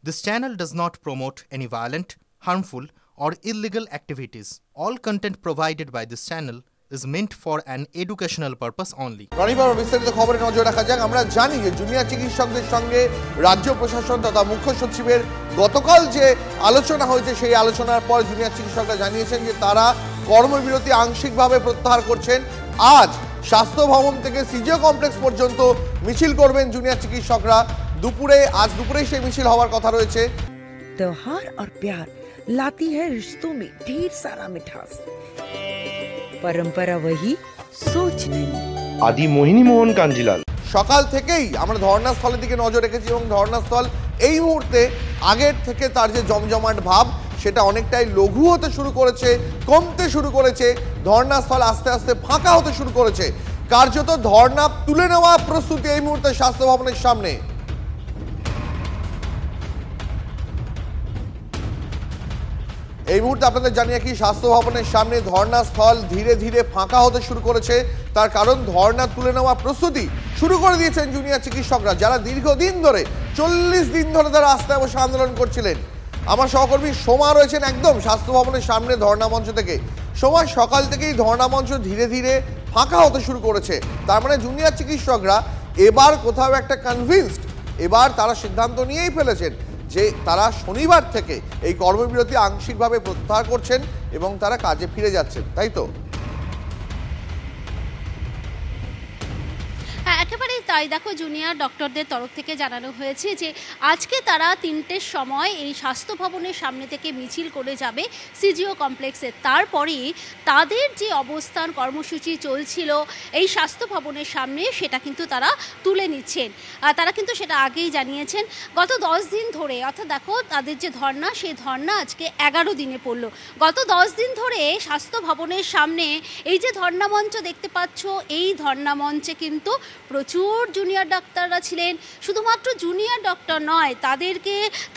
This channel does not promote any violent, harmful, or illegal activities. All content provided by this channel is meant for an educational purpose only. রনিবার বিস্তারিত খবরে নজর রাখা যাক। আমরা জানি যে জুনিয়র চিকিৎসকদের সঙ্গে রাজ্য প্রশাসন তথা মুখ্য সচিবের গতকাল যে আলোচনা হয়েছে সেই আলোচনার পর জুনিয়র চিকিৎসকরা জানিয়েছেন যে তারা কর্মবিরতি আংশিকভাবে প্রত্যাহার করছেন। আজ স্বাস্থ্য ভবন থেকে সিজিও কমপ্লেক্স পর্যন্ত মিছিল করবেন জুনিয়র চিকিৎসকরা। আজ দুপুরেই সেই মিছিল হওয়ার কথা রয়েছে। त्योहार और प्यार लाती है रिश्तों में ढेर सारा मिठास। परंपरा वही, सोच नहीं। आदि मोहिनी मोहन कांजीलाल। সকাল থেকেই আমরা ধর্ণাস্থলের দিকে নজর রেখেছি এবং ধর্ণাস্থল এই মুহূর্তে আগের থেকে তার যে জমজমাট ভাব সেটা অনেকটাই লঘু হতে শুরু করেছে, কমতে শুরু করেছে। ধর্ণাস্থল আস্তে আস্তে ফাঁকা হতে শুরু করেছে। কার্যত ধর্ণা তুলে নেওয়া প্রস্তুতি এই মুহূর্তে স্বাস্থ্য ভবনের সামনে। এই মুহূর্তে আপনাদের জানিয়ে কি স্বাস্থ্য ভবনের সামনে ধর্ণাস্থল ধীরে ধীরে ফাঁকা হতে শুরু করেছে। তার কারণ ধর্ণা তুলে নেওয়া প্রস্তুতি শুরু করে দিয়েছেন জুনিয়র চিকিৎসকরা, যারা দীর্ঘদিন ধরে 40 দিন ধরে তারা রাস্তায় বসে আন্দোলন করছিলেন। আমার সহকর্মী সোমা রয়েছেন একদম স্বাস্থ্য ভবনের সামনে ধর্ণা মঞ্চ থেকে। সোমা, সকাল থেকেই ধর্ণা মঞ্চ ধীরে ধীরে ফাঁকা হতে শুরু করেছে। তার মানে জুনিয়র চিকিৎসকরা এবার কোথাও একটা কনভিন্সড, এবার তারা সিদ্ধান্ত নিয়েই ফেলেছেন যে তারা শনিবার থেকে এই কর্মবিরতি আংশিকভাবে প্রত্যাহার করছেন এবং তারা কাজে ফিরে যাচ্ছেন, তাই তো? একেবারেই তাই। দেখো, জুনিয়র ডক্টরদের তরফ থেকে জানানো হয়েছে যে আজকে তারা 3টের সময় এই স্বাস্থ্য ভবনের সামনে থেকে মিছিল করে যাবে সিজিও কমপ্লেক্সে। তারপরে তাদের যে অবস্থান কর্মসূচি চলছিল এই স্বাস্থ্য ভবনের সামনে সেটা কিন্তু তারা তুলে নিচ্ছেন। তারা কিন্তু সেটা আগেই জানিয়েছেন। গত 10 দিন ধরে, অর্থাৎ দেখো তাদের যে ধর্ণা, সেই ধর্ণা আজকে 11 দিনে পড়লো। গত 10 দিন ধরে স্বাস্থ্য ভবনের সামনে এই যে ধর্ণা মঞ্চ দেখতে পাচ্ছ, এই ধর্ণা মঞ্চে কিন্তু প্রচুর জুনিয়র ডাক্তাররা ছিলেন। শুধুমাত্র জুনিয়র ডক্টর নয়,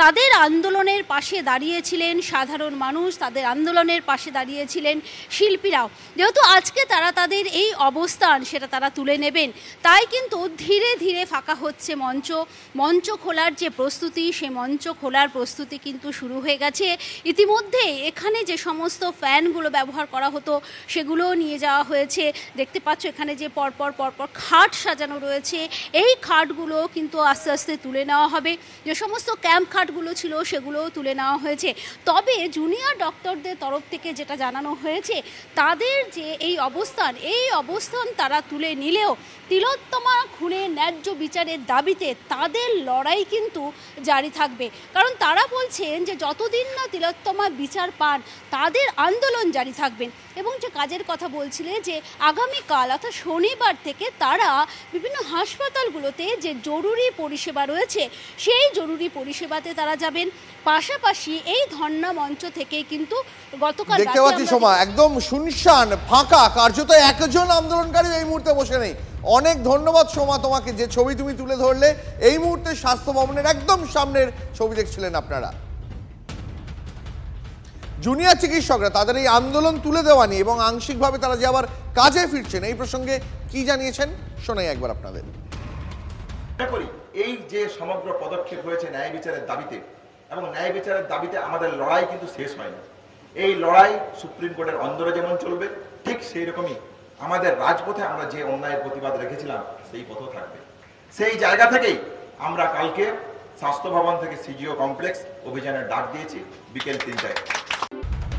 তাদের আন্দোলনের পাশে দাঁড়িয়েছিলেন সাধারণ মানুষ, তাদের আন্দোলনের পাশে দাঁড়িয়েছিলেন শিল্পীরাও। যেহেতু আজকে তারা তাদের এই অবস্থান সেটা তারা তুলে নেবেন, তাই কিন্তু ধীরে ধীরে ফাঁকা হচ্ছে মঞ্চ খোলার যে প্রস্তুতি, সেই মঞ্চ খোলার প্রস্তুতি কিন্তু শুরু হয়ে গেছে। ইতিমধ্যে এখানে যে সমস্ত ফ্যানগুলো ব্যবহার করা হতো সেগুলোও নিয়ে যাওয়া হয়েছে। দেখতে পাচ্ছ এখানে যে পরপর খাট সাজানো রয়েছে, এই খাটগুলো কিন্তু আস্তে আস্তে তুলে নেওয়া হবে। যে সমস্ত ক্যাম্প খাটগুলো ছিল সেগুলোও তুলে নেওয়া হয়েছে। তবে জুনিয়র ডক্টরদের তরফ থেকে যেটা জানানো হয়েছে, তাদের যে এই অবস্থান তারা তুলে নিলেও তিলোত্তমা খুনের ন্যায্য বিচারের দাবিতে তাদের লড়াই কিন্তু জারি থাকবে। কারণ তারা বলছেন যে যতদিন না তিলোত্তমা বিচার পান তাদের আন্দোলন জারি থাকবেন। এবং যে কাজের কথা বলছিলেন যে আগামীকাল অর্থাৎ শনিবার থেকে তারা বিভিন্ন হাসপাতালগুলোতে যে জরুরি পরিষেবা রয়েছে সেই জরুরি পরিষেবাতে তারা যাবেন। পাশাপাশি এই ধর্ণা মঞ্চ থেকে কিন্তু গতকাল দেখতে পাচ্ছি সময় একদম শুনশান ফাঁকা, কার্যত একজন আন্দোলনকারী এই মুহূর্তে বসে নেই। অনেক ধন্যবাদ সোমা তোমাকে, যে ছবি তুমি তুলে ধরলে। এই মুহূর্তে স্বাস্থ্য ভবনের একদম সামনের ছবি দেখছিলেন আপনারা। জুনিয়র চিকিৎসকরা তাদের এই আন্দোলন তুলে দেওয়া নিয়ে এবং আংশিকভাবে তারা যে আবার কাজে ফিরছেন এই প্রসঙ্গে কি জানিয়েছেন শোনাই একবার আপনাদের। এই যে সমগ্র পদক্ষেপ হয়েছে ন্যায় বিচারের দাবিতে, এবং ন্যায় বিচারের দাবিতে আমাদের লড়াই কিন্তু শেষ হয়নি। এই লড়াই সুপ্রিম কোর্টের অন্দরে যেমন চলবে, ঠিক সেই রকমই আমাদের রাজপথে আমরা যে অন্যায়ের প্রতিবাদ রেখেছিলাম সেই পথও থাকবে। সেই জায়গা থেকেই আমরা কালকে স্বাস্থ্য ভবন থেকে সিজিও কমপ্লেক্স অভিযানের ডাক দিয়েছি বিকেল 3টায়।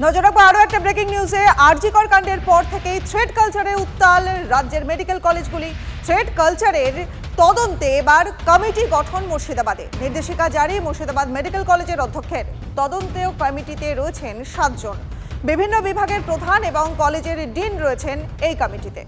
নজর রাখবো আরো একটা ব্রেকিং নিউজে। আরজিকর কাণ্ডের পর থেকেই থ্রেড কালচারে উত্তাল রাজ্যের মেডিকেল কলেজগুলি। থ্রেড কালচারের তদন্তে এবার কমিটি গঠন মুর্শিদাবাদে। নির্দেশিকা জারি মুর্শিদাবাদ মেডিকেল কলেজের অধ্যক্ষের। তদন্তেও কমিটিতে রয়েছেন 7 জন। বিভিন্ন বিভাগের প্রধান এবং কলেজের ডিন রয়েছেন এই কমিটিতে।